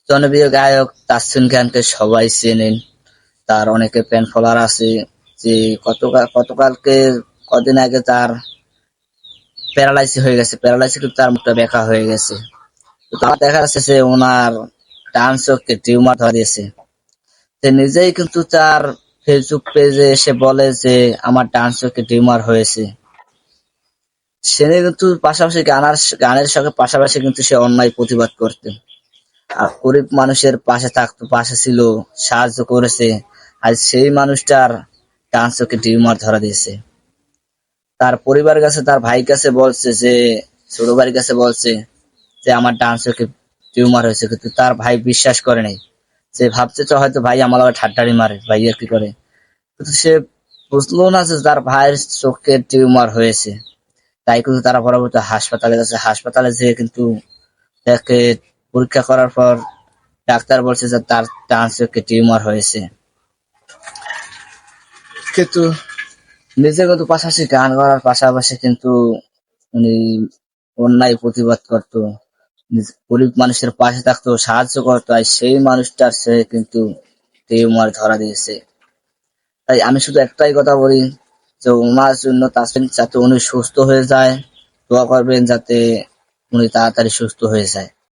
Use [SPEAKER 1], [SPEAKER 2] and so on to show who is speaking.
[SPEAKER 1] জনপ্রিয় গায়ক তাসকিন খানকে সবাই চেনেন। তার অনেকে ফ্যান ফলোয়ার আছে। যে গতকালকে কদিন আগে তার প্যারালাইসিস হয়ে গেছে। প্যারালাইসিস কিন্তু তার মুখটা বেঁকা হয়ে গেছে। তো তার দেখা যাচ্ছে যে ওনার ডান চোখে টিউমার ধরা দিয়েছে। সে নিজেই কিন্তু তার ফেসবুক পেজে এসে বলে যে আমার ডান চোখে টিউমার হয়েছে। সে কিন্তু পাশাপাশি গানের সঙ্গে পাশাপাশি কিন্তু সে অন্যায় প্রতিবাদ করতেন। আর গরিব মানুষের পাশে থাকতো, পাশে ছিল, সাহায্য করেছে। আজ সেই মানুষটার ডান চোখে টিউমার ধরা দিয়েছে। তার পরিবারের কাছে, তার ভাই কাছে বলছে যে, ছোট ভাইয়ের কাছে বলছে যে আমার ডান চোখে টিউমার হয়েছে, কিন্তু তার ভাই বিশ্বাস করে নাই। সে ভাবছে তো হয়তো ভাই আমার আবার ঠাট্টারি মারে, ভাই আর কি করে। কিন্তু সে বুঝলো না যে তার ভাইয়ের চোখে টিউমার হয়েছে। তাই কিন্তু তারা পরবর্তী হাসপাতালে গেছে। হাসপাতালে যেয়ে কিন্তু তাকে পরীক্ষা করার পর ডাক্তার বলছে যে তার ডান চোখে টিউমার হয়েছে। কিন্তু নিজে কিন্তু পাশাপাশি গান করার পাশাপাশি কিন্তু উনি অন্যায় প্রতিবাদ করতো, গরিব মানুষের পাশে থাকতো, সাহায্য করতো। আর সেই মানুষটার সে কিন্তু টিউমার ধরা দিয়েছে। তাই আমি শুধু একটাই কথা বলি যে ওনার জন্য যাতে উনি সুস্থ হয়ে যায়, দোয়া করবেন যাতে উনি তাড়াতাড়ি সুস্থ হয়ে যায়।